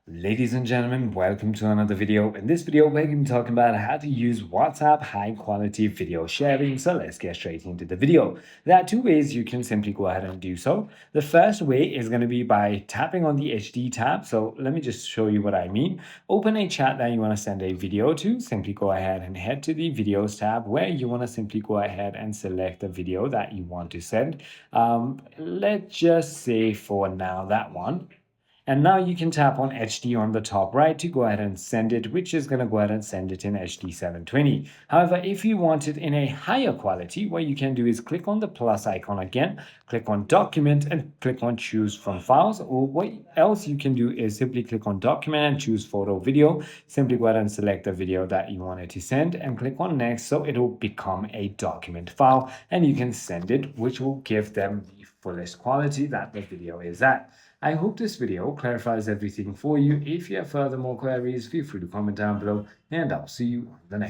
Ladies and gentlemen, welcome to another video. In this video, we're going to be talking about how to use WhatsApp high quality video sharing. So let's get straight into the video. There are two ways you can simply go ahead and do so. The first way is going to be by tapping on the HD tab. So let me just show you what I mean. Open a chat that you want to send a video to. Simply go ahead and head to the videos tab where you want to simply go ahead and select the video that you want to send. Let's just say for now that one. And now you can tap on HD on the top right to go ahead and send it, which is going to go ahead and send it in HD 720. However, if you want it in a higher quality, what you can do is click on the plus icon again, click on document and click on choose from files. Or what else you can do is simply click on document and choose photo video. Simply go ahead and select the video that you wanted to send and click on next. So it will become a document file and you can send it, which will give them the fullest quality that the video is at. I hope this video clarifies everything for you. If you have further more queries, feel free to comment down below and I'll see you on the next.